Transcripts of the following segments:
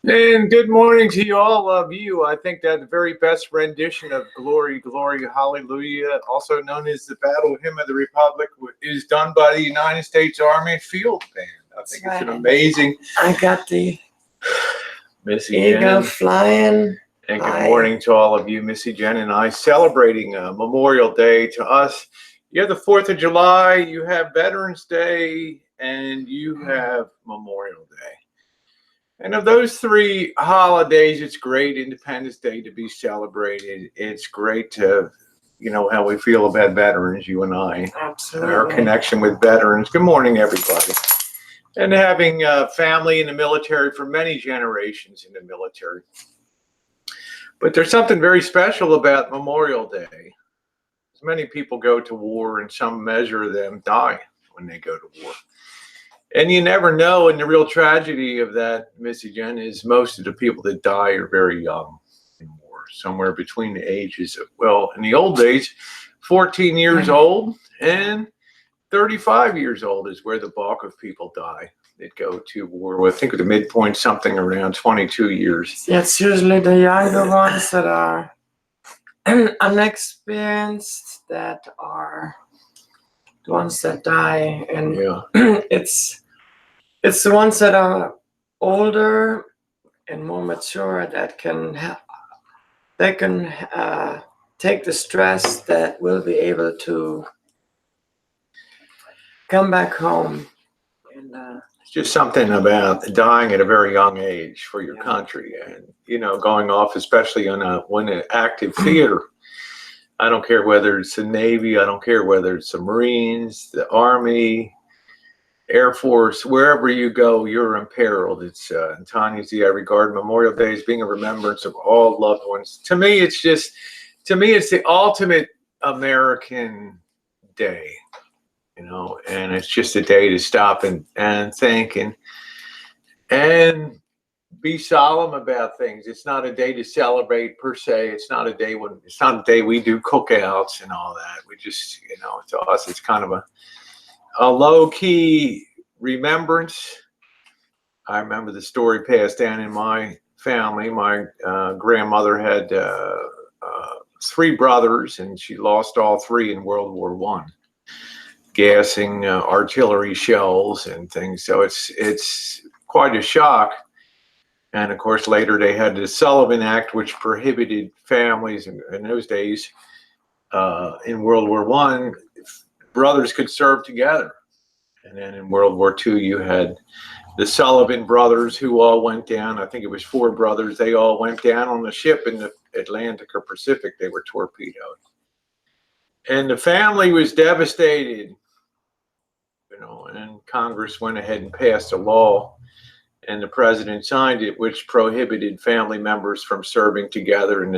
And good morning to you all of you. I think that the very best rendition of Glory, Glory, Hallelujah, also known as the Battle Hymn of the Republic, is done by the United States Army Field Band. I think it's an amazing. I got the Missy eagle Jenn. flying. And good morning to all of you. Missy Jenn and I celebrating Memorial Day. To us, you have the 4th of July, you have Veterans Day, and you have Memorial Day. And of those three holidays, it's great Independence Day to be celebrated. It's great to, how we feel about veterans, you and I, Absolutely. our connection with veterans. Good morning, everybody. And having family in the military for many generations in the military. But there's something very special about Memorial Day. Many people go to war, and some measure of them die when they go to war. And you never know, and the real tragedy of that, Missy Jenn, is most of the people that die are very young in war, somewhere between the ages of, well, in the old days, 14 years old and 35 years old is where the bulk of people die that go to war. Well, I think the midpoint something around 22 years. It's usually the younger ones that are unexperienced, that are the ones that die, and Yeah. it's the ones that are older and more mature that can take the stress, that will be able to come back home. And It's just something about dying at a very young age for your Yeah. country, and going off, especially on an active theater. I don't care whether it's the Navy, I don't care whether it's the Marines, the Army, Air Force, wherever you go, you're imperiled. It's Tanya's Day. I regard Memorial Day as being a remembrance of all loved ones. To me, it's the ultimate American day, and it's just a day to stop and think and be solemn about things. It's not a day to celebrate per se. It's not a day we do cookouts and all that. We just, to us, it's kind of a low-key remembrance. I remember the story passed down in my family. My grandmother had 3 brothers, and she lost all 3 in World War I, gassing artillery shells and things. So it's quite a shock. And of course, later they had the Sullivan Act, which prohibited families in those days. In World War I, brothers could serve together. And then in World War II, you had the Sullivan brothers who all went down. I think it was 4 brothers. They all went down on the ship in the Atlantic or Pacific. They were torpedoed. And the family was devastated, and Congress went ahead and passed a law, and the president signed it, which prohibited family members from serving together in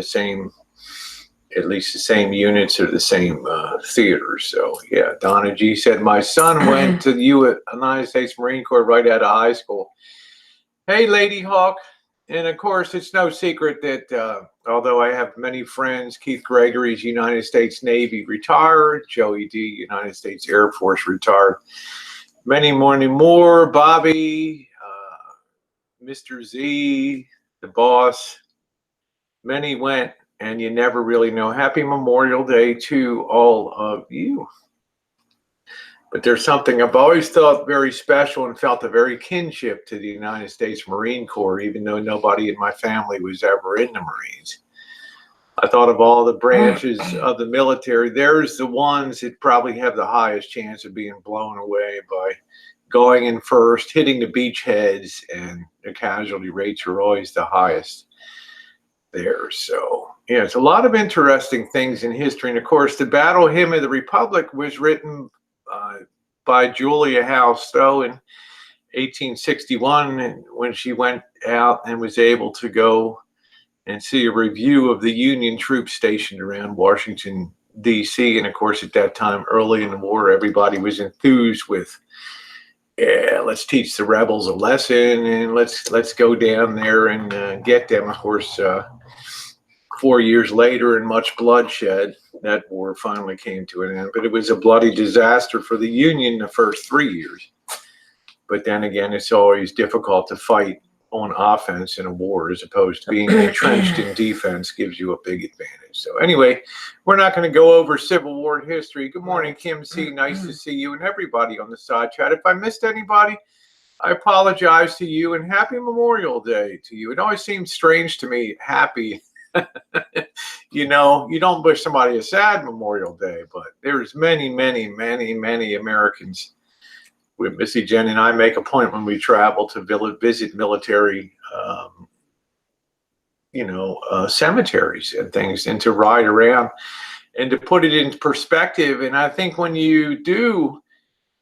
at least the same units or the same theaters. So yeah, Donna G said, my son went to the United States Marine Corps right out of high school. Hey, Lady Hawk. And of course, it's no secret that although I have many friends, Keith Gregory's United States Navy retired, Joey D, United States Air Force retired, many more, Bobby, Mr. Z, the boss, many went, and you never really know. Happy Memorial Day to all of you. But there's something I've always thought very special and felt a very kinship to the United States Marine Corps, even though nobody in my family was ever in the Marines. I thought of all the branches of the military, there's the ones that probably have the highest chance of being blown away by going in first, hitting the beachheads, and the casualty rates are always the highest there. So yeah, it's a lot of interesting things in history. And of course, the Battle Hymn of the Republic was written by Julia Howe Stowe in 1861, when she went out and was able to go and see a review of the Union troops stationed around Washington, D.C. And of course, at that time, early in the war, everybody was enthused with, yeah, let's teach the rebels a lesson, and let's go down there and get them. Of course, 4 years later, and much bloodshed, that war finally came to an end. But it was a bloody disaster for the Union the first 3 years. But then again, it's always difficult to fight on offense in a war, as opposed to being entrenched in defense gives you a big advantage. So anyway, we're not going to go over Civil War history. Good morning, Kim C. Nice to see you and everybody on the side chat. If I missed anybody, I apologize to you, and happy Memorial Day to you. It always seems strange to me, happy. You don't wish somebody a sad Memorial Day, but there's many Americans Missy Jenn and I make a point when we travel to visit military, cemeteries and things, and to ride around and to put it in perspective. And I think when you do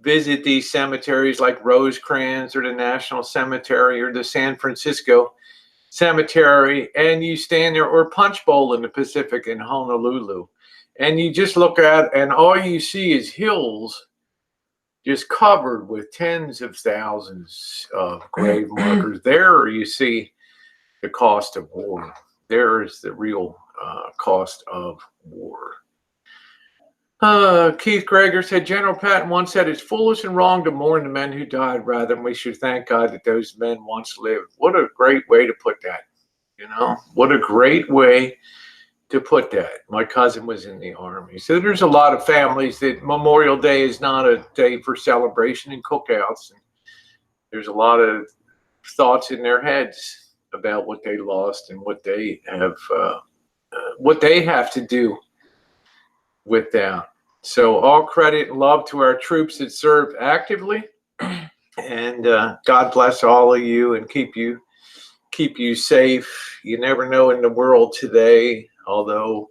visit these cemeteries like Rosecrans or the National Cemetery or the San Francisco Cemetery, and you stand there, or Punch Bowl in the Pacific in Honolulu, and you just look at, and all you see is hills just covered with tens of thousands of grave markers. There you see the cost of war. There is the real cost of war. Keith Greger said, General Patton once said, it's foolish and wrong to mourn the men who died rather than we should thank God that those men once lived. What a great way to put that. What a great way to put that. My cousin was in the Army. So there's a lot of families that Memorial Day is not a day for celebration and cookouts. And there's a lot of thoughts in their heads about what they lost and what they have to do with that. So all credit and love to our troops that served actively, and God bless all of you and keep you safe. You never know in the world today, although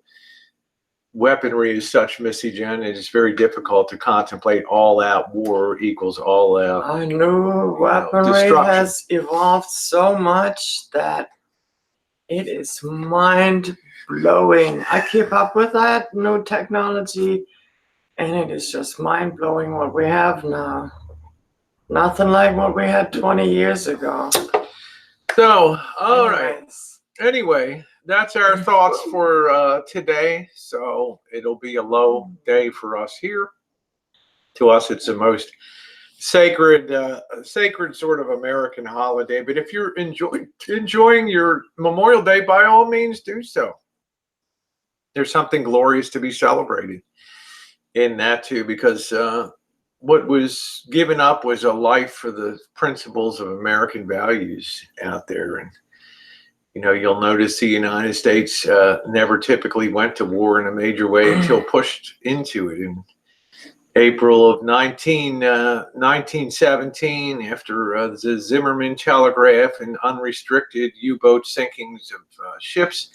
weaponry is such, Missy Jenn, it is very difficult to contemplate all-out war equals all-out. I know weaponry has evolved so much that it is mind-blowing. I keep up with that new technology, and it is just mind-blowing what we have now. Nothing like what we had 20 years ago. So, all right. Anyway, that's our thoughts for today. So it'll be a low day for us here. To us, it's the most sacred sort of American holiday. But if you're enjoying your Memorial Day, by all means do so. There's something glorious to be celebrated in that too, because what was given up was a life for the principles of American values out there. And you'll notice the United States never typically went to war in a major way until pushed into it in April of 1917, after the Zimmerman telegraph and unrestricted U-boat sinkings of ships.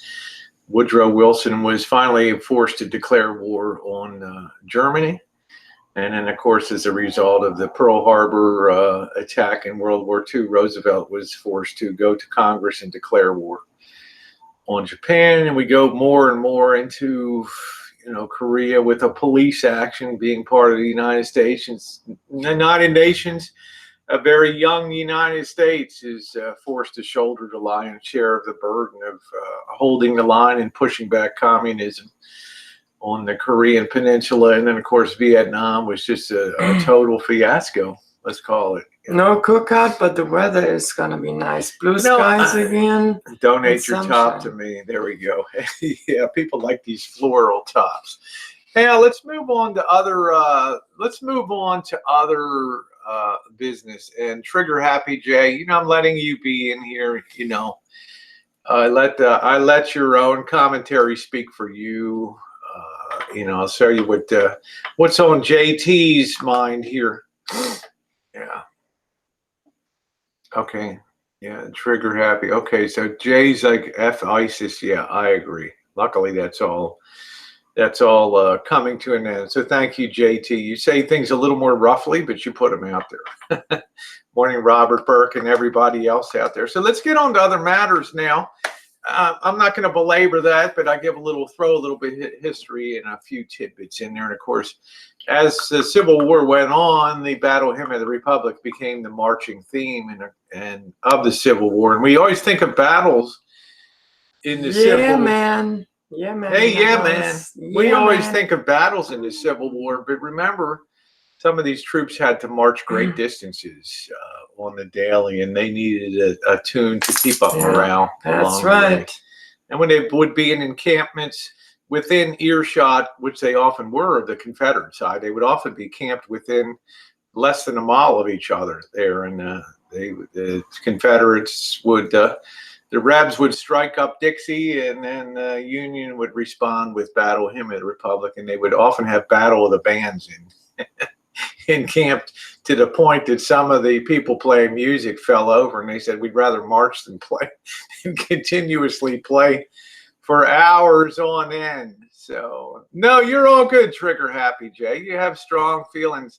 Woodrow Wilson was finally forced to declare war on Germany. And then, of course, as a result of the Pearl Harbor attack in World War II, Roosevelt was forced to go to Congress and declare war on Japan. And we go more and more into, Korea, with a police action being part of the United States. United Nations, a very young United States, is forced to shoulder the lion's share of the burden of holding the line and pushing back communism on the Korean Peninsula. And then, of course, Vietnam was just a total fiasco, let's call it. No cookout, but the weather is going to be nice. Blue skies again. Donate your top to me. There we go. Yeah, people like these floral tops. Hey, let's move on to other business. And Trigger Happy Jay, I'm letting you be in here. I let your own commentary speak for you. I'll show you what's on JT's mind here. Yeah. Okay. Yeah. Trigger happy. Okay. So Jay's like F ISIS. Yeah, I agree. Luckily, that's all coming to an end. So thank you, JT. You say things a little more roughly, but you put them out there. Morning, Robert Burke and everybody else out there. So let's get on to other matters now. I'm not going to belabor that, but I throw a little bit of history and a few tidbits in there. And of course, as the Civil War went on, the Battle Hymn of the Republic became the marching theme and of the Civil War. And we always think of battles in the Civil War. Yeah, man. Hey, yeah, man. We always think of battles in the Civil War, but remember, some of these troops had to march great distances on the daily, and they needed a tune to keep up morale. That's right. And when they would be in encampments within earshot, which they often were of the Confederate side, they would often be camped within less than a mile of each other there. And the Confederates would, the Rebs would strike up Dixie, and then the Union would respond with Battle Hymn of the Republic, and they would often have Battle of the Bands encamped to the point that some of the people playing music fell over, and they said, we'd rather march than play and continuously play for hours on end. So, no, you're all good, Trigger Happy Jay. You have strong feelings.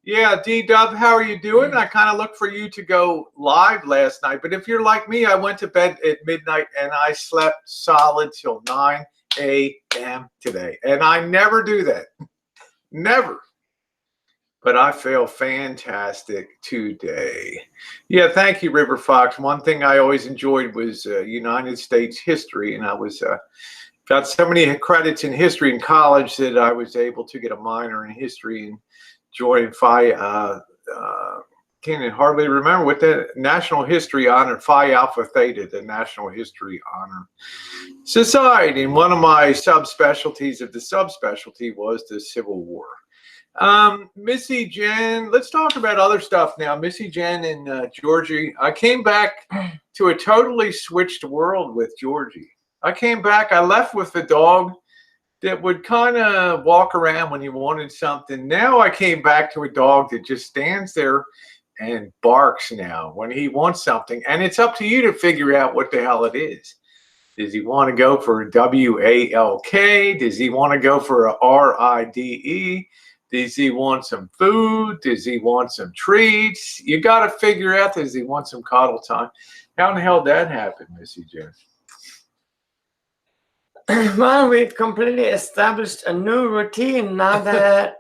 Yeah, D-Dub, how are you doing? I kind of looked for you to go live last night, but if you're like me, I went to bed at midnight and I slept solid till 9 a.m. today. And I never do that. Never. But I feel fantastic today. Yeah, thank you, River Fox. One thing I always enjoyed was United States history, and I was got so many credits in history in college that I was able to get a minor in history and join Phi. Can't hardly remember what the National History Honor, Phi Alpha Theta, the National History Honor Society. And one of my subspecialties of the subspecialty was the Civil War. Missy Jenn, let's talk about other stuff now. Missy Jenn and Georgie. I came back to a totally switched world with Georgie. I came back, I left with the dog that would kind of walk around when you wanted something. Now I came back to a dog that just stands there and barks now when he wants something. And it's up to you to figure out what the hell it is. Does he want to go for a W-A-L-K? Does he want to go for a R-I-D-E? Does he want some food? Does he want some treats? You got to figure out, does he want some cuddle time? How in the hell did that happen, Missy Jenn? Well, we completely established a new routine now that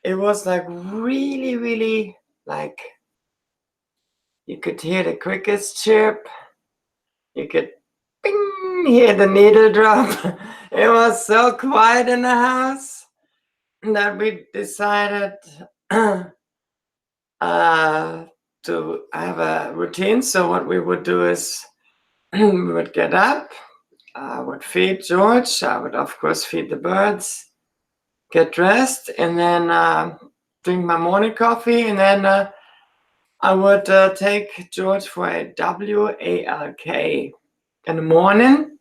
it was like really, really like you could hear the crickets chirp. You could bing, hear the needle drop. It was so quiet in the house that we decided to have a routine. So what we would do is we would get up, I would feed George, I would of course feed the birds, get dressed, and then drink my morning coffee, and then I would take George for a W-A-L-K in the morning.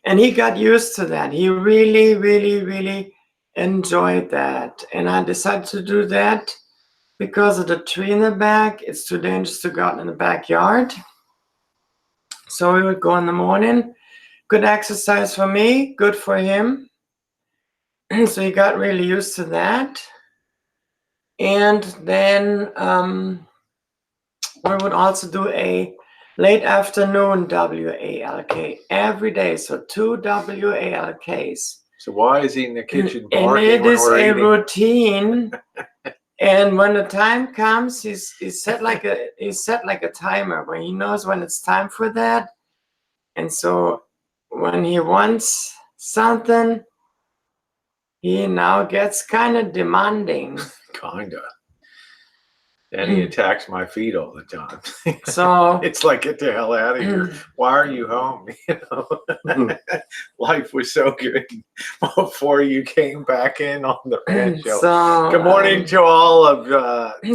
And he got used to that. He really, really, really enjoyed that. And I decided to do that because of the tree in the back. It's too dangerous to go out in the backyard. So we would go in the morning. Good exercise for me, good for him. So he got really used to that. And then we would also do a late afternoon W-A-L-K every day. So 2 W-A-L-Ks. So why is he in the kitchen barking? And it is a eating? routine. And when the time comes, he's set like a timer where he knows when it's time for that. And so when he wants something, he now gets kind of demanding. Kinda. And he attacks my feet all the time. So it's like, get the hell out of here. Why are you home? You know, life was so good before you came back in on the Rancho. So, good morning to all of.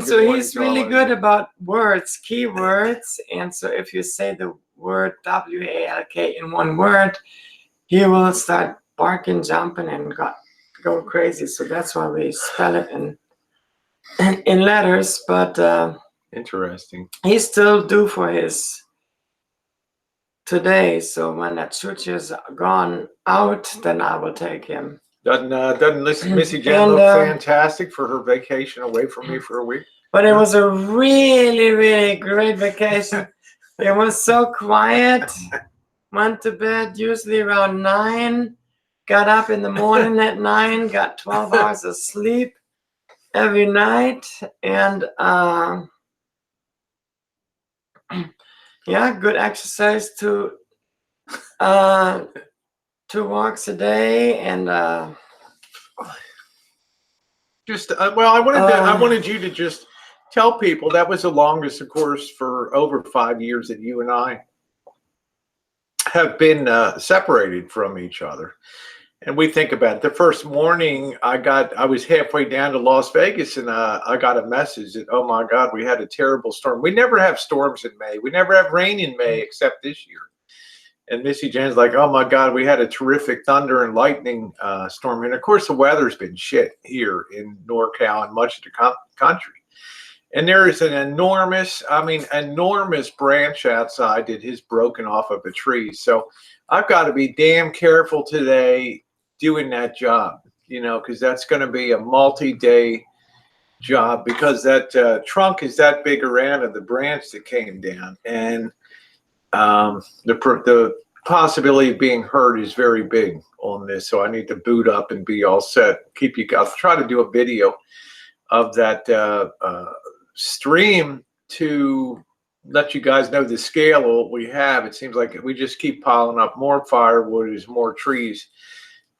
So he's really good about words, keywords, and so if you say the word W-A-L-K in one word, he will start barking, jumping, and go crazy. So that's why we spell it in letters, but interesting. He's still due for his today. So when that church is gone out, then I will take him. Doesn't Missy Jenn look fantastic for her vacation away from me for a week? But it was a really, really great vacation. It was so quiet. Went to bed usually around 9. Got up in the morning at 9. Got 12 hours of sleep every night, and yeah, good exercise, 2 walks a day, and just well, I wanted you to just tell people that was the longest, of course, for over 5 years that you and I have been separated from each other. And we think about it. The first morning I was halfway down to Las Vegas, and I got a message that, oh my God, we had a terrible storm. We never have storms in May. We never have rain in May except this year. And Missy Jenn's like, oh my God, we had a terrific thunder and lightning storm. And of course, the weather's been shit here in NorCal and much of the country. And there is an enormous branch outside that has broken off of a tree. So I've got to be damn careful today doing that job, you know, because that's going to be a multi-day job, because that trunk is that big around of the branch that came down. And the possibility of being hurt is very big on this. So I need to boot up and be all set. I'll try to do a video of that stream to let you guys know the scale of what we have. It seems like we just keep piling up more firewood as more trees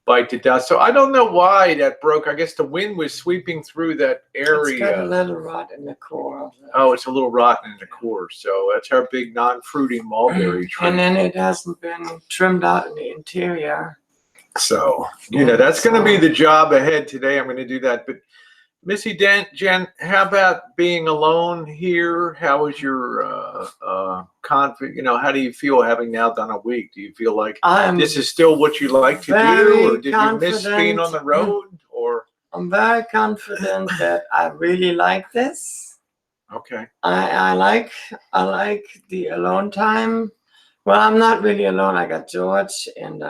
bite to dust. So I don't know why that broke. I guess the wind was sweeping through that area. It's got a little rot in the core. Oh, it's a little rotten in the core. So that's our big non-fruiting mulberry tree. And then it hasn't been trimmed out in the interior. So, you know, that's going to be the job ahead today. I'm going to do that. But Missy Jenn, how about being alone here? How is your you know, how do you feel having now done a week? Do you feel like this is still what you like to do, or did you miss being on the road? Or I'm very confident that I really like this. Okay. I like the alone time. Well, I'm not really alone. I got George and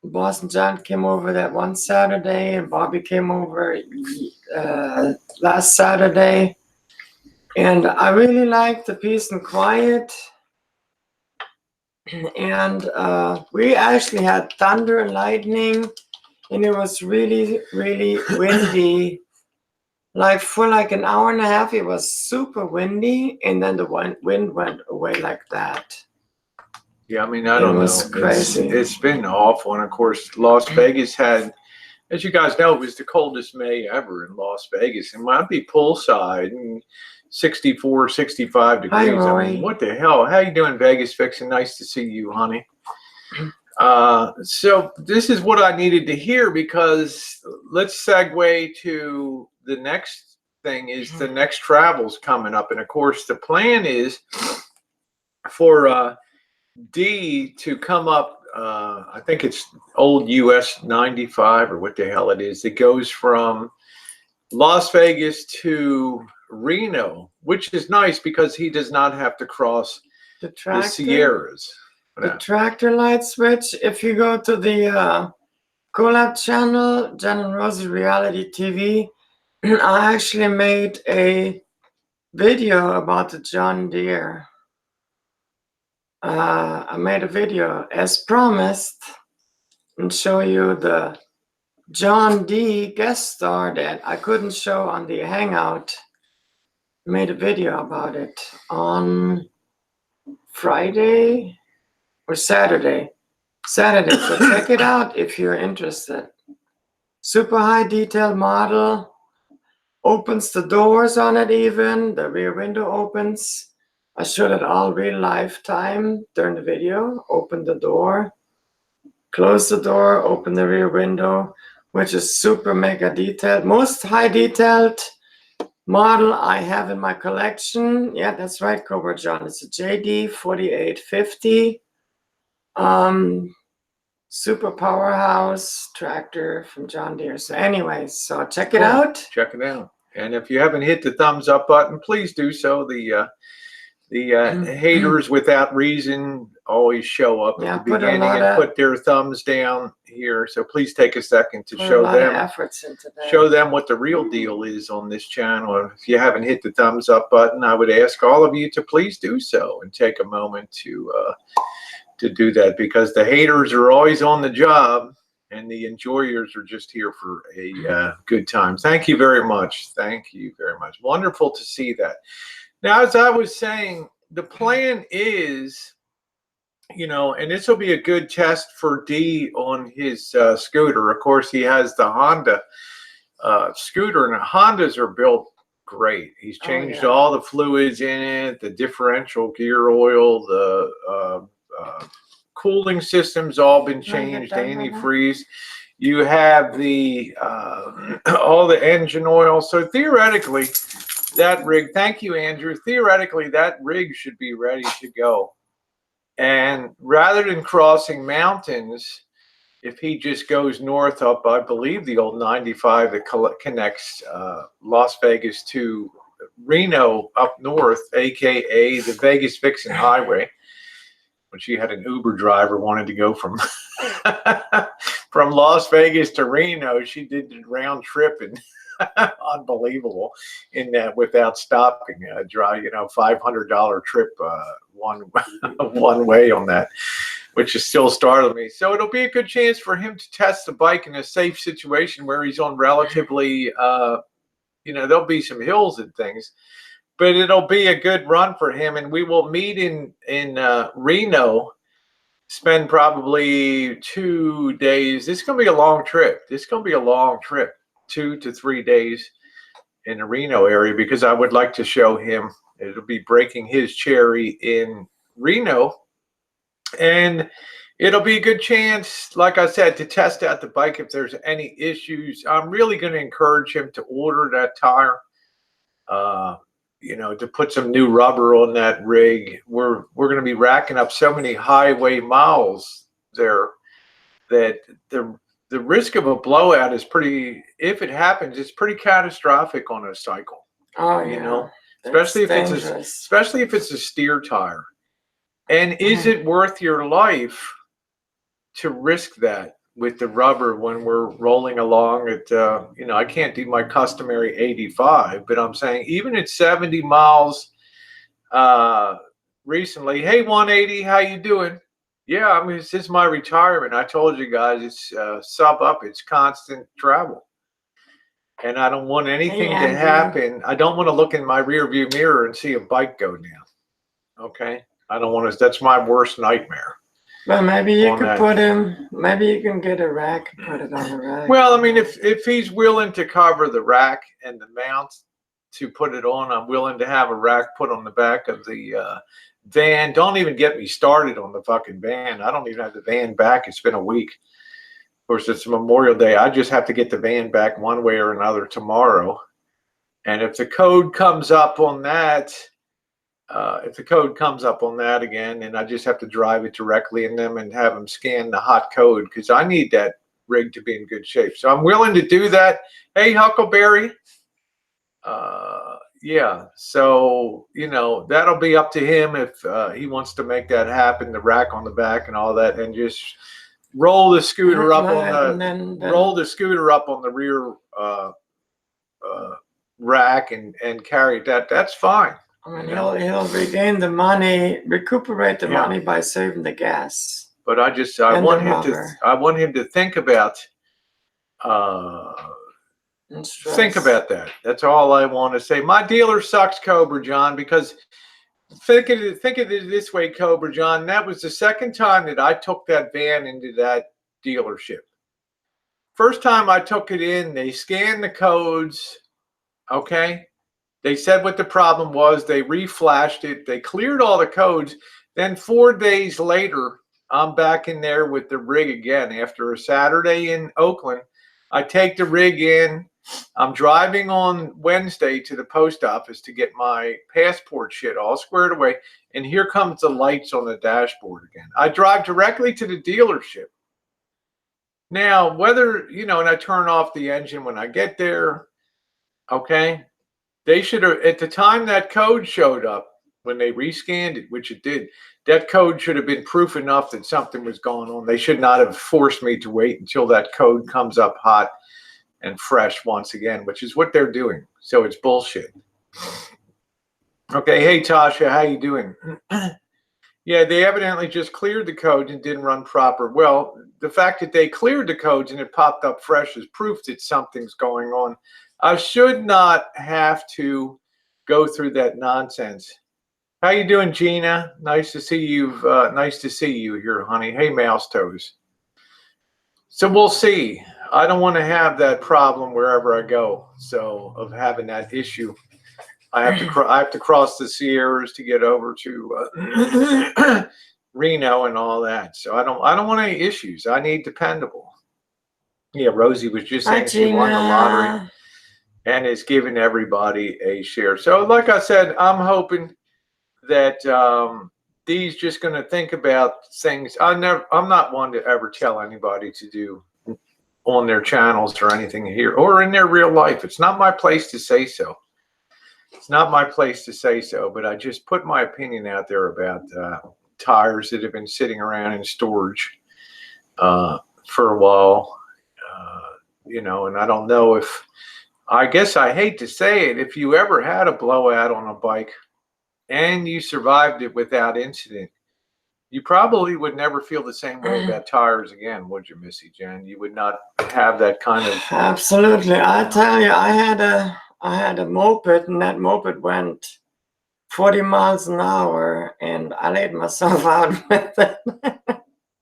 Boston John came over that one Saturday, and Bobby came over last Saturday. And I really like the peace and quiet. And we actually had thunder and lightning, and it was really, really windy. Like for like an hour and a half, it was super windy, and then the wind went away like that. Yeah, I mean, I don't know. It was crazy. It's been awful. And of course, Las Vegas had, as you guys know, it was the coldest May ever in Las Vegas. And I'd be poolside and 64, 65 degrees. Hi, Roy. I mean, what the hell? How you doing, Vegas Vixen? Nice to see you, honey. So this is what I needed to hear, because let's segue to the next thing. Is the next travel's coming up. And of course, the plan is for D to come up, I think it's old US 95 or what the hell it is. It goes from Las Vegas to Reno, which is nice because he does not have to cross the Sierras. The tractor light switch. If you go to the collab channel, Jenn and Rosie Reality TV, I actually made a video about the John Deere. I made a video as promised and show you the John D guest star that I couldn't show on the Hangout. I made a video about it on Friday or Saturday. So check it out if you're interested. Super high detail model. Opens the doors on it even. The rear window opens. I showed it all real life time during the video. Open the door, close the door, open the rear window, which is super mega detailed. Most high detailed model I have in my collection. Yeah, that's right, Cobra John. It's a JD 4850. Super powerhouse tractor from John Deere. So anyways, so check it out. Check it out. And if you haven't hit the thumbs up button, please do so. The haters without reason always show up at the beginning and put their thumbs down here. So please take a second to show them what the real deal is on this channel. If you haven't hit the thumbs up button, I would ask all of you to please do so and take a moment to do that, because the haters are always on the job and the enjoyers are just here for a good time. Thank you very much. Thank you very much. Wonderful to see that. Now, as I was saying, the plan is, you know, and this will be a good test for D on his scooter. Of course, he has the Honda scooter, and the Hondas are built great. He's changed all the fluids in it, the differential gear oil, the cooling system's all been changed, antifreeze. You have the all the engine oil. So theoretically, that rig, thank you, Andrew. Theoretically, that rig should be ready to go. And rather than crossing mountains, if he just goes north up, I believe the old 95 that connects Las Vegas to Reno up north, aka the Vegas Vixen Highway, when she had an Uber driver wanted to go from from Las Vegas to Reno, she did the round trip and unbelievable in that without stopping. Drive, $500 trip one way on that, which is still startling me. So it'll be a good chance for him to test the bike in a safe situation where he's on relatively, there'll be some hills and things, but it'll be a good run for him. And we will meet in Reno, spend probably 2 days. This is going to be a long trip. 2 to 3 days in the Reno area, because I would like to show him. It'll be breaking his cherry in Reno. And it'll be a good chance, like I said, to test out the bike if there's any issues. I'm really going to encourage him to order that tire, to put some new rubber on that rig. We're going to be racking up so many highway miles there that the risk of a blowout is pretty, if it happens, it's pretty catastrophic on a cycle. Oh, yeah. Especially if it's a steer tire. And is it worth your life to risk that with the rubber when we're rolling along at, I can't do my customary 85, but I'm saying even at 70 miles recently, hey, 180, how you doing? Yeah, this is my retirement. I told you guys it's sub up, it's constant travel. And I don't want anything to happen. I don't want to look in my rear view mirror and see a bike go down. Okay? I don't want to, that's my worst nightmare. Well, maybe you could maybe you can get a rack and put it on the rack. Well, I mean, if he's willing to cover the rack and the mount to put it on, I'm willing to have a rack put on the back of the van. Don't even get me started on the fucking van. I don't even have the van back. It's been a week. Of course, it's Memorial Day. I just have to get the van back one way or another tomorrow. And if the code comes up on that, again, and I just have to drive it directly in them and have them scan the hot code, because I need that rig to be in good shape. So I'm willing to do that. Hey, Huckleberry. Yeah. So, that'll be up to him if he wants to make that happen, the rack on the back and all that, and just roll the scooter up roll the scooter up on the rear rack and carry that. That's fine. I mean, he'll regain the money, recuperate the money by saving the gas. But I want him to think about that. That's all I want to say. My dealer sucks, Cobra John, because think of it this way, Cobra John. That was the second time that I took that van into that dealership. First time I took it in, they scanned the codes. Okay. They said what the problem was. They reflashed it. They cleared all the codes. Then 4 days later, I'm back in there with the rig again. After a Saturday in Oakland, I take the rig in. I'm driving on Wednesday to the post office to get my passport shit all squared away. And here comes the lights on the dashboard again. I drive directly to the dealership. Now, whether, and I turn off the engine when I get there, okay? They should have, at the time that code showed up, when they rescanned it, which it did, that code should have been proof enough that something was going on. They should not have forced me to wait until that code comes up hot and fresh once again, which is what they're doing. So it's bullshit. Okay, hey Tasha, how you doing? Yeah, they evidently just cleared the code and didn't run proper. Well, the fact that they cleared the codes and it popped up fresh is proof that something's going on. I should not have to go through that nonsense. How you doing, Gina? Nice to see you. Nice to see you here, honey. Hey, Mouse Toes. So we'll see. I don't want to have that problem wherever I go. So of having that issue, I have to cross the Sierras to get over to Reno and all that. So I don't want any issues. I need dependable. Yeah, Rosie was just saying she won the lottery and is giving everybody a share. So like I said, I'm hoping that D's just going to think about things. I'm not one to ever tell anybody to do on their channels or anything here or in their real life. It's not my place to say so. It's not my place to say so, but I just put my opinion out there about tires that have been sitting around in storage for a while, you know, and I don't know if, I guess I hate to say it, if you ever had a blowout on a bike and you survived it without incident, you probably would never feel the same way about tires again, would you, Missy Jenn? You would not have that kind of... Absolutely. I tell you, I had a moped, and that moped went 40 miles an hour, and I laid myself out with it.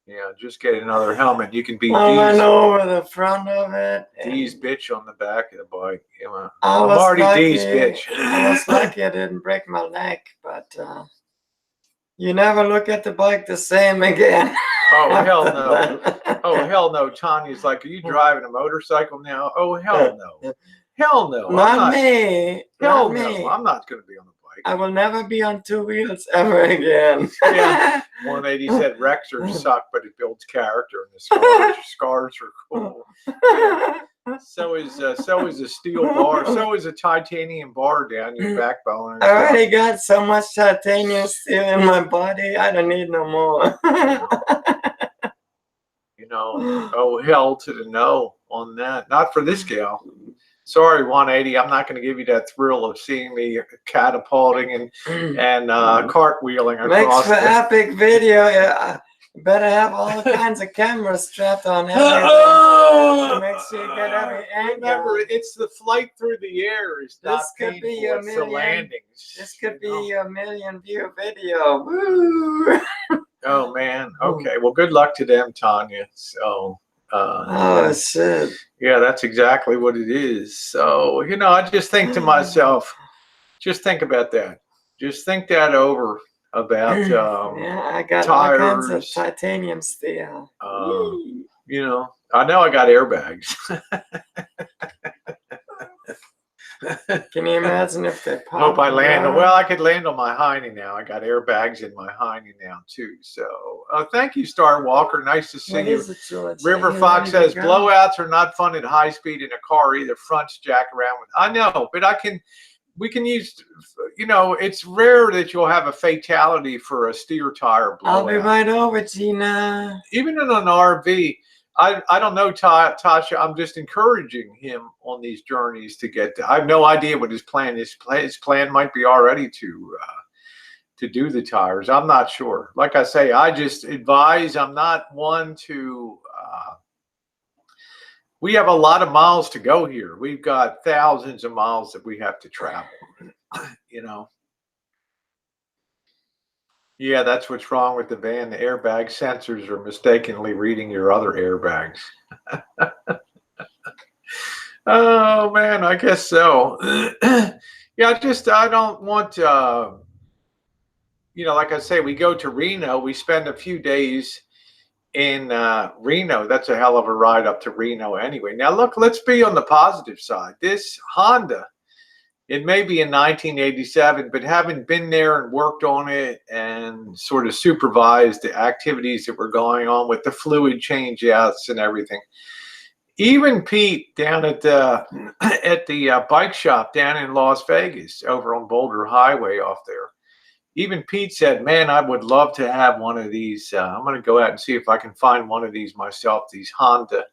Yeah, just get another helmet. You can be I went over the front of it. D's bitch on the back of the bike. You know, I'm already lucky, D's bitch. I was lucky I didn't break my leg, but you never look at the bike the same again. Oh, hell no. Oh, hell no. Tanya's like, are you driving a motorcycle now? Oh, hell no. Hell no. Not me. Hell Not no. me. I'm not going to be on the bike. I will never be on two wheels ever again. Yeah. One lady said Rexers suck, but it builds character, and the scars are cool. Yeah. So is a steel bar. So is a titanium bar down your backbone. I already got so much titanium steel in my body. I don't need no more. You know, oh, hell to the no on that. Not for this gal. Sorry, 180. I'm not going to give you that thrill of seeing me catapulting and cartwheeling across. Makes for epic video. Yeah. Better have all kinds of cameras strapped on everything to make sure you get every angle. Remember, it's the flight through the air. It's not painful. It's the landings. This could be a million view video. Woo! Oh man. Okay. Well, good luck to them, Tanya. So. Oh shit. Yeah, that's exactly what it is. So, you know, I just think to myself, just think about that. Just think that over about yeah, I got tires, all kinds of titanium steel. You know I got airbags. Can you imagine if they pop? Hope I land. Well, I could land on my hiney now. I got airbags in my hiney now too. So thank you, Star Walker. Nice to see you. River Fox says blowouts are not fun at high speed in a car either. Fronts jack around with. I know, but we can use, you know, it's rare that you'll have a fatality for a steer tire blowout. I'll be right over, Gina. Even in an RV, I don't know, Tasha. I'm just encouraging him on these journeys to get there. I have no idea what his plan is. His plan might be already to do the tires. I'm not sure. Like I say, I just advise. I'm not one to. We have a lot of miles to go here. We've got thousands of miles that we have to travel. You know. Yeah, that's what's wrong with the van. The airbag sensors are mistakenly reading your other airbags. Oh, man, I guess so. Yeah, I don't want, you know, like I say, we go to Reno. We spend a few days in Reno. That's a hell of a ride up to Reno anyway. Now, look, let's be on the positive side. This Honda, it may be in 1987, but having been there and worked on it and sort of supervised the activities that were going on with the fluid change-outs and everything, even Pete down at the bike shop down in Las Vegas over on Boulder Highway off there, even Pete said, man, I would love to have one of these. I'm going to go out and see if I can find one of these myself, these Honda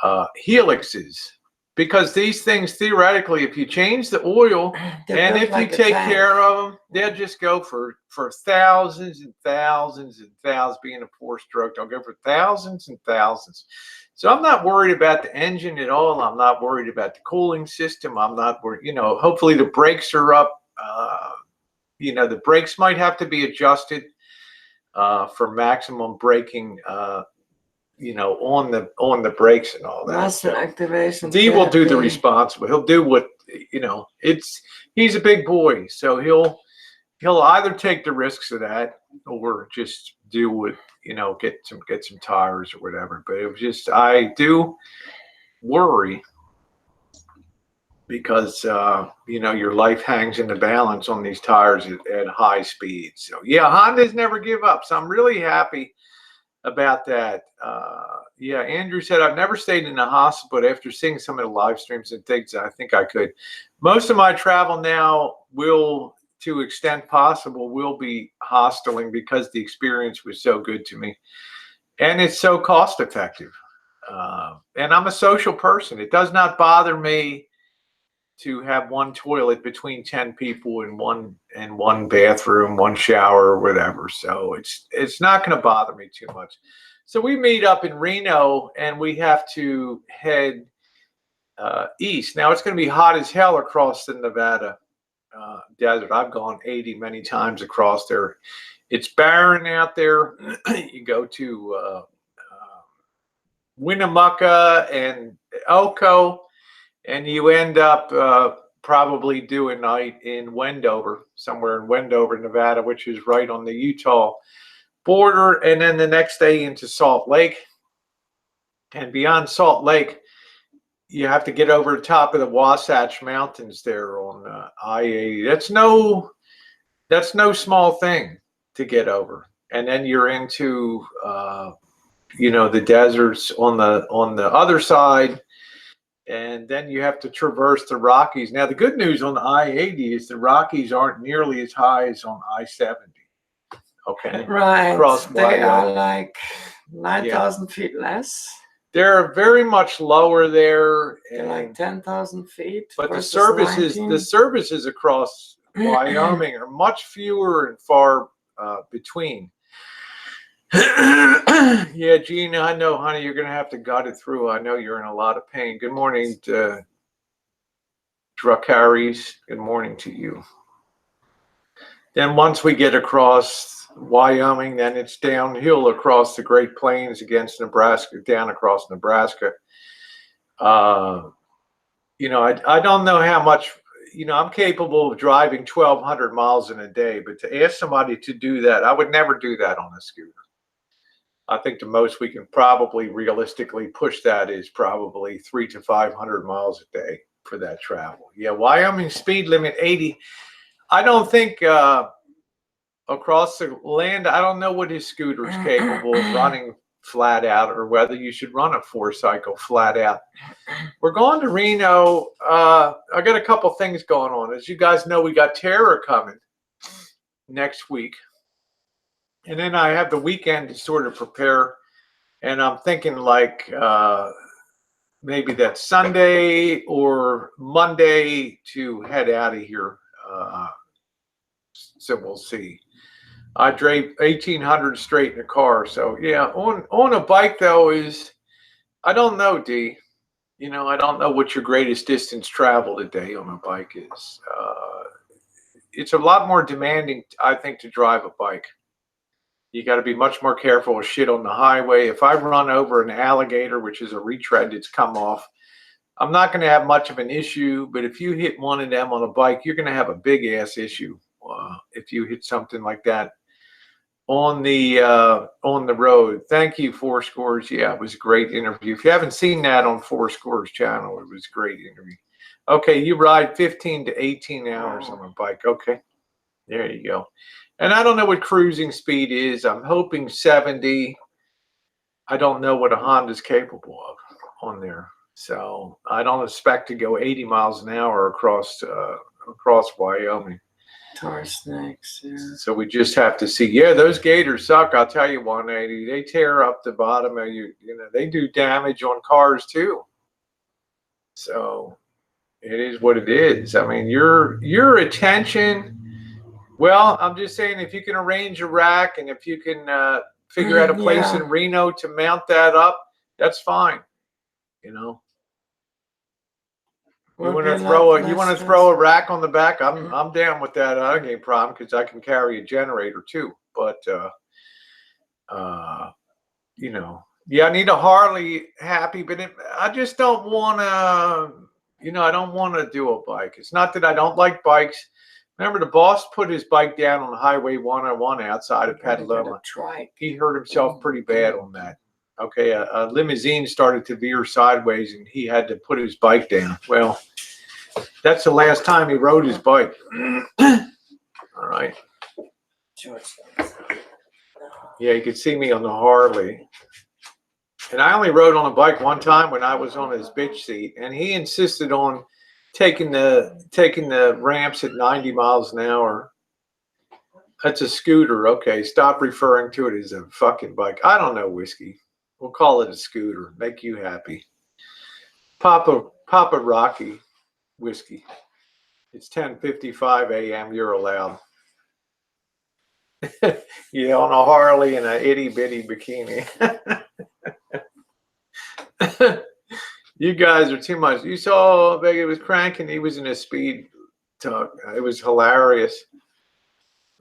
Helixes. Because these things, theoretically, if you change the oil and if you take care of them, they'll just go for thousands and thousands and thousands. Being a four-stroke, they'll go for thousands and thousands. So I'm not worried about the engine at all. I'm not worried about the cooling system. I'm not worried. You know, hopefully the brakes are up. You know, the brakes might have to be adjusted for maximum braking. You know, on the brakes and all that. Muscle activation. D will do the responsible. He'll do what, you know. He's a big boy, so he'll either take the risks of that or just do what, you know, get some tires or whatever. But it was just, I do worry because your life hangs in the balance on these tires at high speed. So yeah, Hondas never give up. So I'm really happy about that. Yeah, Andrew said, I've never stayed in a hospital, but after seeing some of the live streams and things, I think I could. Most of my travel now to extent possible, will be hosteling because the experience was so good to me. And it's so cost effective. And I'm a social person. It does not bother me to have one toilet between 10 people and one bathroom, one shower, or whatever. So it's not going to bother me too much. So we meet up in Reno, and we have to head east. Now it's going to be hot as hell across the Nevada desert. I've gone 80 many times across there. It's barren out there. You go to Winnemucca and Elko, and you end up probably do a night in Wendover, somewhere in Wendover, Nevada, which is right on the Utah border, and then the next day into Salt Lake. And beyond Salt Lake, you have to get over the top of the Wasatch Mountains there on I-80. That's no small thing to get over. And then you're into the deserts on the other side. And then you have to traverse the Rockies. Now, the good news on the I-80 is the Rockies aren't nearly as high as on I-70. Okay. Right. They are like 9,000 feet less. They're very much lower there. They're like 10,000 feet. But the services across Wyoming are much fewer and far between. Yeah, Gina, I know, honey, you're going to have to gut it through. I know you're in a lot of pain. Good morning to Dracaris. Good morning to you. Then once we get across Wyoming, then it's downhill across the Great Plains against Nebraska, down across Nebraska. I don't know how much, I'm capable of driving 1,200 miles in a day, but to ask somebody to do that, I would never do that on a scooter. I think the most we can probably realistically push that is probably 300 to 500 miles a day for that travel. Yeah, Wyoming speed limit 80. I don't think across the land, I don't know what his scooter is capable of running flat out, or whether you should run a 4-cycle flat out. We're going to Reno. I got a couple things going on. As you guys know, we got Tera coming next week. And then I have the weekend to sort of prepare. And I'm thinking like maybe that Sunday or Monday to head out of here. So we'll see. I drove 1,800 straight in a car. So yeah, on a bike though I don't know, D. I don't know what your greatest distance travel today on a bike is. It's a lot more demanding, I think, to drive a bike. You got to be much more careful with shit on the highway. If I run over an alligator, which is a retread that's come off, I'm not going to have much of an issue. But if you hit one of them on a bike, you're going to have a big ass issue if you hit something like that on the road. Thank you, Fourscores. Yeah, it was a great interview. If you haven't seen that on Fourscores channel, it was a great interview. Okay, you ride 15 to 18 hours on a bike. Okay, there you go. And I don't know what cruising speed is. I'm hoping 70. I don't know what a Honda's capable of on there. So I don't expect to go 80 miles an hour across Wyoming. Tar snakes, yeah. So we just have to see. Yeah, those gators suck. I'll tell you, 180. They tear up the bottom of you. They do damage on cars too. So it is what it is. I mean, your attention. Well, I'm just saying, if you can arrange a rack and if you can figure out a place in Reno to mount that up, that's fine. You want to throw a rack on the back? I'm down with that. I don't have any problem because I can carry a generator too. But I need a Harley happy, but I just don't want to. I don't want to do a bike. It's not that I don't like bikes. Remember, the boss put his bike down on Highway 101 outside of Petaluma. He hurt himself pretty bad on that. Okay, a limousine started to veer sideways, and he had to put his bike down. Well, That's the last time he rode his bike. All right. Yeah, you could see me on the Harley. And I only rode on a bike one time when I was on his bitch seat, and he insisted on taking the ramps at 90 miles an hour. That's a scooter. Okay, stop referring to it as a fucking bike. I don't know, Whiskey. We'll call it a scooter. Make you happy. Papa Rocky Whiskey. It's 10:55 a.m. You're allowed. Yeah, on a Harley and a itty bitty bikini. You guys are too much. You saw Vega was cranking. He was in a speed tug. It was hilarious.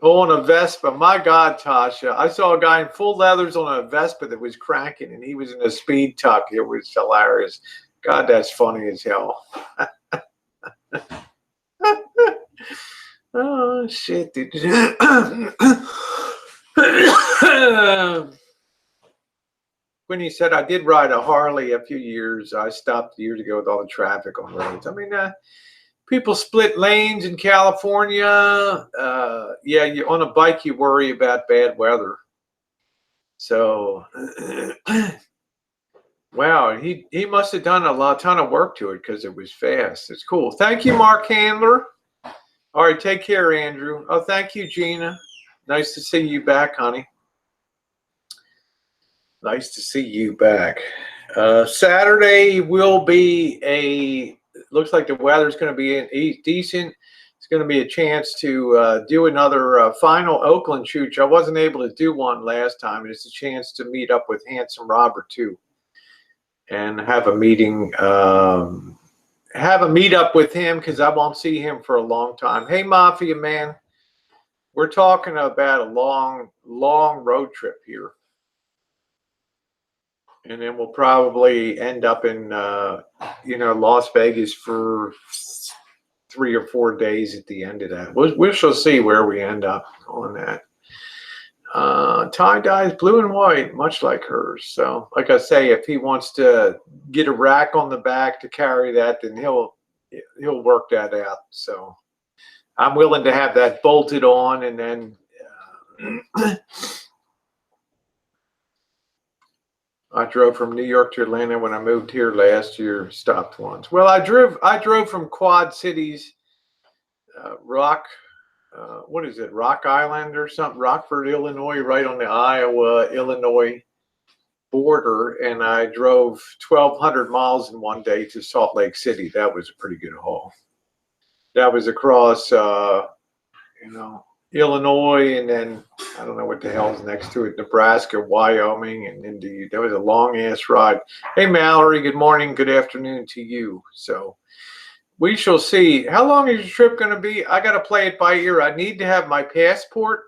Oh, on a Vespa. My God, Tasha. I saw a guy in full leathers on a Vespa that was cranking, and he was in a speed tuck. It was hilarious. God, that's funny as hell. Oh, shit. When he said, I did ride a Harley a few years. I stopped years ago with all the traffic on roads. I mean, people split lanes in California. Yeah, on a bike, you worry about bad weather. So, wow, he must have done a ton of work to it because it was fast. It's cool. Thank you, Mark Handler. All right, take care, Andrew. Oh, thank you, Gina. Nice to see you back, honey. Nice to see you back. Saturday will be looks like the weather's going to be decent. It's going to be a chance to do another final Oakland shoot. I wasn't able to do one last time. It's a chance to meet up with Handsome Robert too, and have a meeting. Have a meetup with him because I won't see him for a long time. Hey, Mafia man, we're talking about a long road trip here. And then we'll probably end up in, Las Vegas for 3 or 4 days at the end of that. We shall see where we end up on that. Tie-dye is blue and white, much like hers. So, like I say, if he wants to get a rack on the back to carry that, then he'll work that out. So, I'm willing to have that bolted on, and then I drove from New York to Atlanta when I moved here last year. Stopped once. Well, I drove from Quad Cities, Rock Island or something, Rockford, Illinois, right on the Iowa-Illinois border, and I drove 1,200 miles in one day to Salt Lake City. That was a pretty good haul. That was across, Illinois, and then I don't know what the hell's next to it, Nebraska, Wyoming, and indeed that was a long ass ride. Hey Mallory, good morning, good afternoon to you. So we shall see. How long is your trip going to be? I got to play it by ear. I need to have my passport.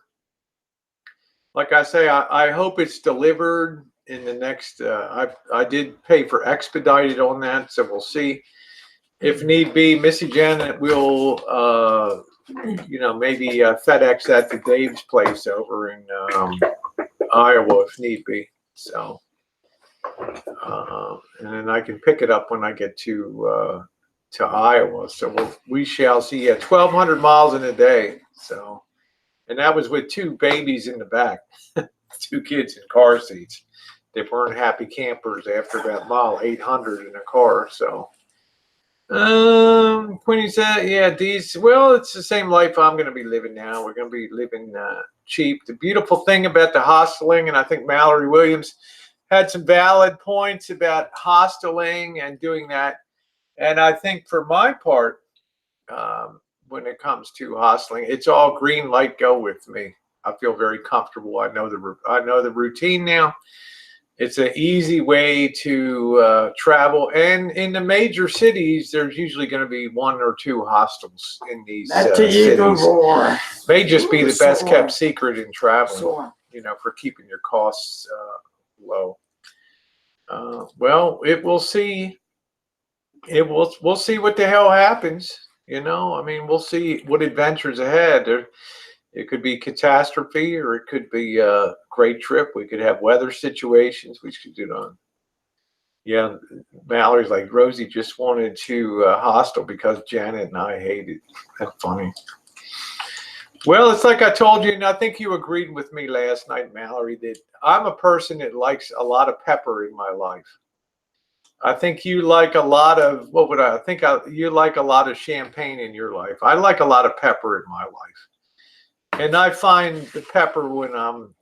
Like I say, I hope it's delivered in the next. I did pay for expedited on that, so we'll see. If need be, Missy Jenn will. Maybe FedEx that to Dave's place over in Iowa if need be. So, and then I can pick it up when I get to Iowa. So we shall see. 1,200 miles in a day. So, and that was with 2 babies in the back, 2 kids in car seats. They weren't happy campers after that mile, 800 in a car. So. Quinny said, yeah, well, it's the same life I'm going to be living now. We're going to be living cheap. The beautiful thing about the hosteling, and I think Mallory Williams had some valid points about hosteling and doing that. And I think for my part, when it comes to hosteling, it's all green light go with me. I feel very comfortable. I know the routine now. It's an easy way to travel, and in the major cities, there's usually going to be 1 or 2 hostels in these cities. May just be the best kept secret in traveling, for keeping your costs low. Well, we'll see. We'll see what the hell happens. We'll see what adventures ahead. It could be catastrophe, or it could be a great trip. We could have weather situations. We could do it on. Yeah, Mallory's like, Rosie just wanted to hostel because Janet and I hated. That's funny. Well, it's like I told you, and I think you agreed with me last night, Mallory, that I'm a person that likes a lot of pepper in my life. I think you like a lot of, you like a lot of champagne in your life. I like a lot of pepper in my life. And I find the pepper when I'm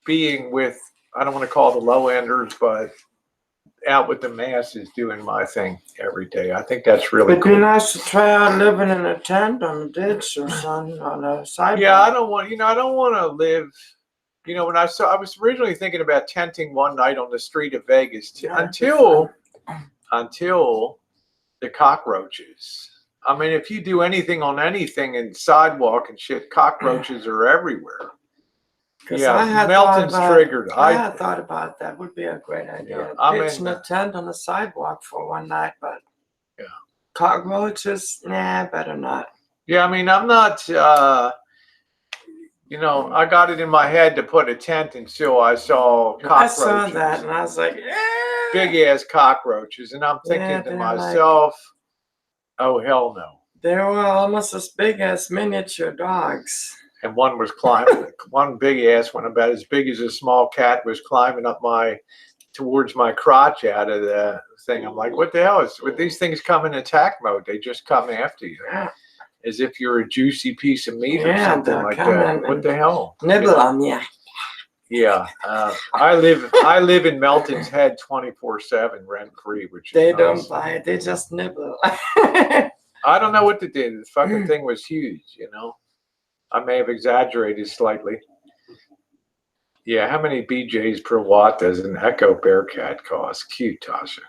being with, I don't want to call the low enders, but out with the masses doing my thing every day. I think that's really It'd cool. be nice to try out living in a tent on a ditch or something on a sidewalk. Yeah, I don't want to live. When I was originally thinking about tenting one night on the street of Vegas until the cockroaches. I mean, if you do anything on anything in sidewalk and shit, cockroaches are everywhere. Yeah, Melton's triggered. I had thought about that. Would be a great idea. Pitching a tent on the sidewalk for one night, but yeah, cockroaches, nah, better not. Yeah, I mean, I'm not. I got it in my head to put a tent until I saw cockroaches. I saw that, and I was like, big ass cockroaches, and I'm thinking to myself, oh hell no. They were almost as big as miniature dogs. And one was climbing. One big ass one, about as big as a small cat, was climbing up towards my crotch out of the thing. I'm like, what the hell is with these things come in attack mode? They just come after you, as if you're a juicy piece of meat or something like that. What the hell? Nibble on you. Yeah, I live in Melton's head 24/7, rent free, which is they nice. Don't bite. They just nibble. I don't know what to do. The fucking thing was huge, I may have exaggerated slightly. Yeah, how many BJs per watt does an Echo Bearcat cost? Cute, Tasha.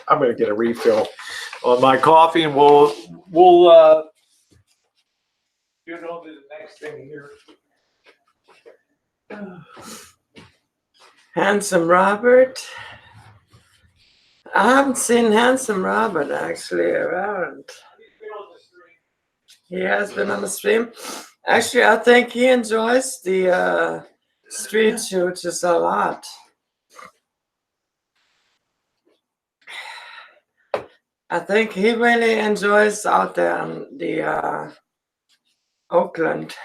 I'm gonna get a refill on my coffee, and we'll get on to the next thing here. Handsome Robert. I haven't seen Handsome Robert actually around. He has been on the stream. Actually, I think he enjoys the street shoots a lot. I think he really enjoys out there in the Oakland.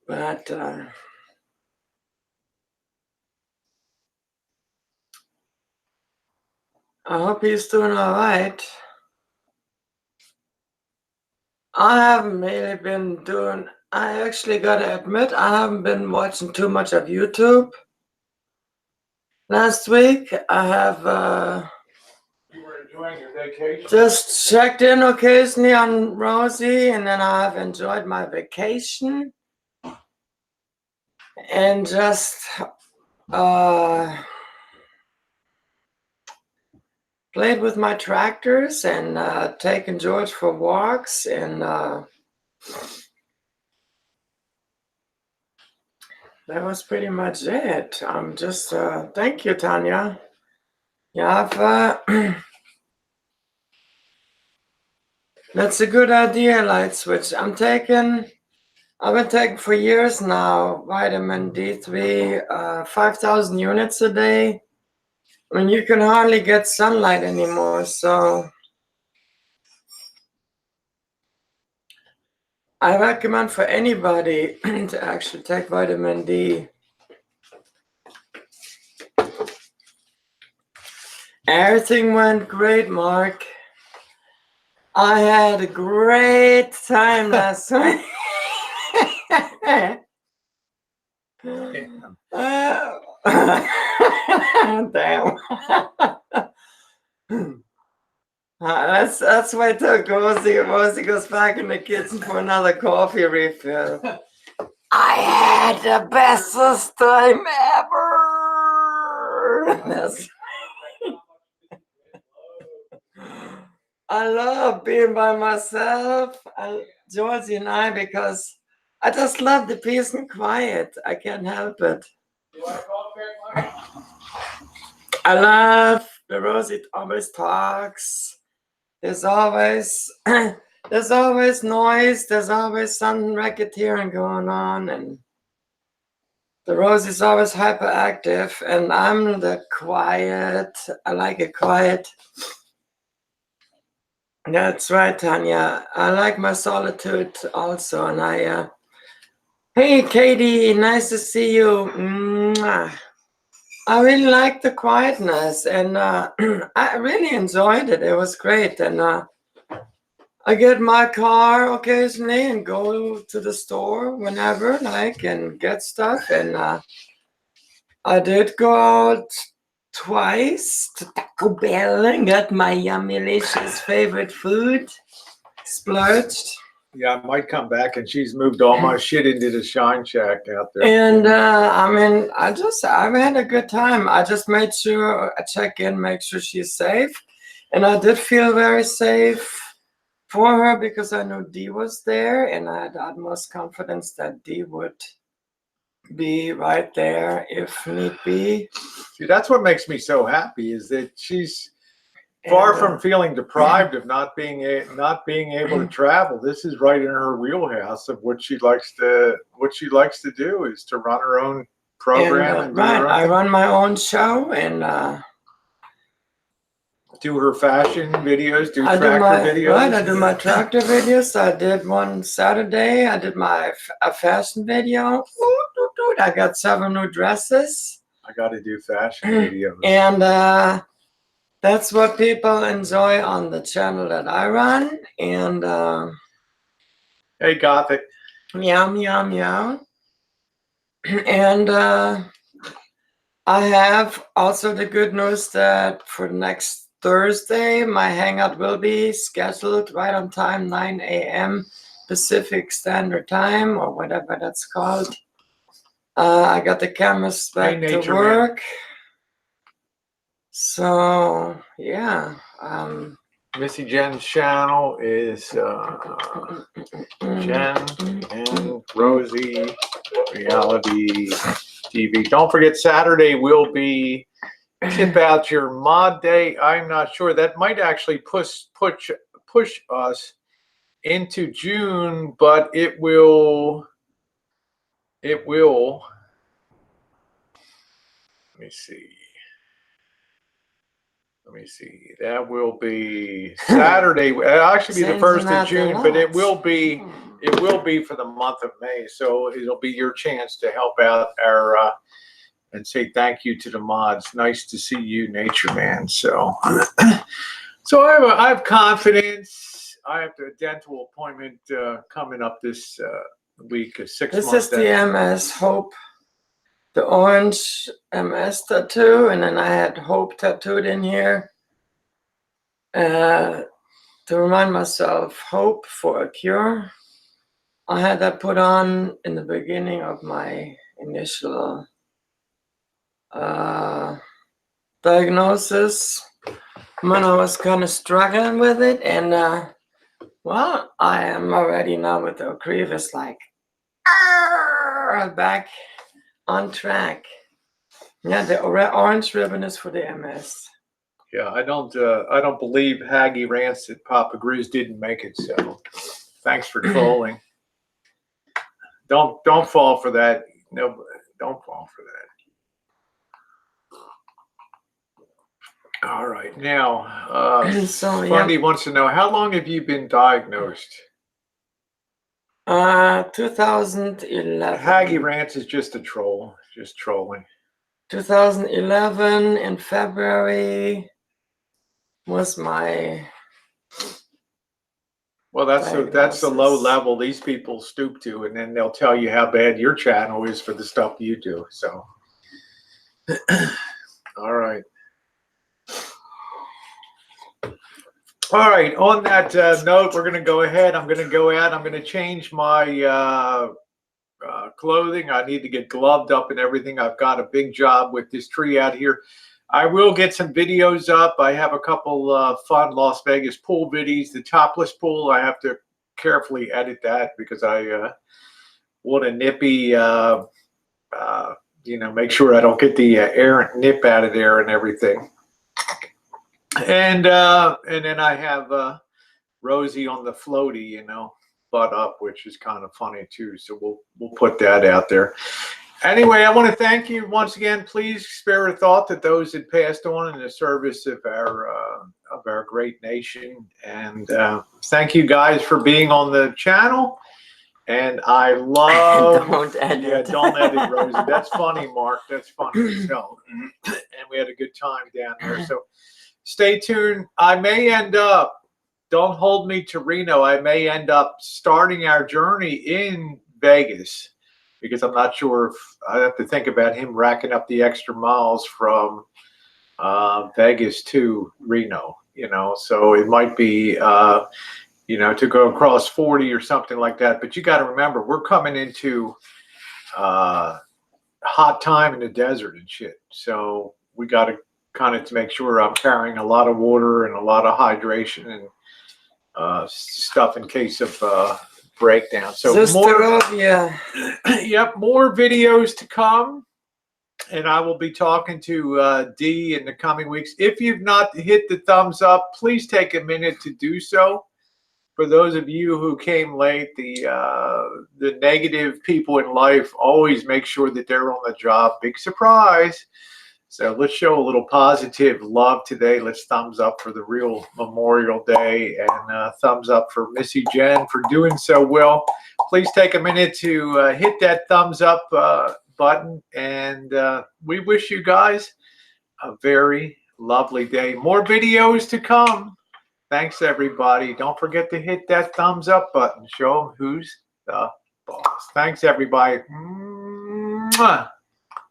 But I hope he's doing all right. I haven't really been doing, I actually gotta admit, I haven't been watching too much of YouTube. Last week, I have you were enjoying your vacation? Just checked in occasionally on Rosie, and then I've enjoyed my vacation. And just played with my tractors and taken George for walks, and that was pretty much it. I'm just thank you, Tanya. Yeah, that's a good idea, light switch. I've been taking for years now vitamin D3, 5,000 units a day. I mean, you can hardly get sunlight anymore, so I recommend for anybody to actually take vitamin D. Everything went great, Mark. I had a great time last night. Damn. Let's wait till Rosie goes back in the kitchen for another coffee refill. I had the bestest time ever. I love being by myself, Georgie and I, because I just love the peace and quiet. I can't help it. I love the Rosie always talks. There's always noise. There's always some racketeering going on, and The Rosie is always hyperactive, and I'm the quiet. I like it quiet. That's right, Tanya. I like my solitude also, and hey, Katie, nice to see you. Mwah. I really like the quietness, and I really enjoyed it. It was great, and I get my car occasionally and go to the store whenever, like, and get stuff. And I did go out twice to Taco Bell and got my yummy, delicious favorite food. Splurged. Yeah, I might come back, and she's moved all my shit into the Shine Shack out there. And I mean, I've had a good time. I just made sure I check in, make sure she's safe. And I did feel very safe for her because I knew Dee was there, and I had the utmost confidence that Dee would be right there if need be. See, that's what makes me so happy, is that she's far from feeling deprived of not being able to travel. This is right in her wheelhouse of what she likes to do, is to run her own program. And right, I run my own show, and do her fashion videos, do tractor videos. Right, I do my tractor videos. I did one Saturday. I did my a fashion video. I got 7 new dresses. I got to do fashion videos. And that's what people enjoy on the channel that I run. And hey, Gothic. Meow, meow, meow. And I have also the good news that for next Thursday, my hangout will be scheduled right on time, 9 a.m. Pacific Standard Time, or whatever that's called. I got the cameras back to work. Man. So, yeah. Missy Jenn's channel is Jen and Rosie Reality TV. Don't forget, Saturday will be Tip Out Your Mod Day. I'm not sure. That might actually push us into June, but it will. Let me see. That will be Saturday. It'll actually be the 1st of June, but it will be for the month of May. So it'll be your chance to help out our and say thank you to the mods. Nice to see you, Nature Man. So I have confidence. I have a dental appointment coming up this week. A 6 month. This is the MS Hope. The orange MS tattoo, and then I had Hope tattooed in here to remind myself, hope for a cure. I had that put on in the beginning of my initial diagnosis when I was kind of struggling with it, and well, I am already now with the grievous, like back on track. Yeah, the orange ribbon is for the MS. Yeah, I don't believe Haggy Rancid Papa Grizz didn't make it. So, thanks for trolling. Don't fall for that. No, don't fall for that. All right, now, Fundy wants to know, how long have you been diagnosed? 2011. Haggy Rants is just a troll, just trolling. 2011 in February was my. Well, that's the low level these people stoop to, and then they'll tell you how bad your channel is for the stuff you do. So, all right. All right, on that note, we're going to go ahead. I'm going to go out. I'm going to change my clothing. I need to get gloved up and everything. I've got a big job with this tree out here. I will get some videos up. I have a couple fun Las Vegas pool videos. The topless pool, I have to carefully edit that because I want a nippy, make sure I don't get the errant nip out of there and everything. And then I have Rosie on the floaty, butt up, which is kind of funny too. So we'll put that out there. Anyway, I want to thank you once again. Please spare a thought that those that passed on in the service of our great nation. And thank you guys for being on the channel. And I love. Don't edit. Yeah, don't edit, Rosie. That's funny, Mark. That's funny as hell. And we had a good time down there. So stay tuned. I may end up. Don't hold me to Reno. I may end up starting our journey in Vegas, because I'm not sure if I have to think about him racking up the extra miles from Vegas to Reno, you know, so it might be, you know, to go across 40 or something like that. But you got to remember, we're coming into hot time in the desert and shit. So we got to kind of make sure I'm carrying a lot of water and a lot of hydration and stuff in case of breakdown. So more, yep, more videos to come, and I will be talking to Dee in the coming weeks. If you've not hit the thumbs up, please take a minute to do so. For those of you who came late, the negative people in life, always make sure that they're on the job. Big surprise. So let's show a little positive love today. Let's thumbs up for the real Memorial Day, and thumbs up for Missy Jenn for doing so well. Please take a minute to hit that thumbs up button, and we wish you guys a very lovely day. More videos to come. Thanks, everybody. Don't forget to hit that thumbs up button. Show them who's the boss. Thanks, everybody. Mwah.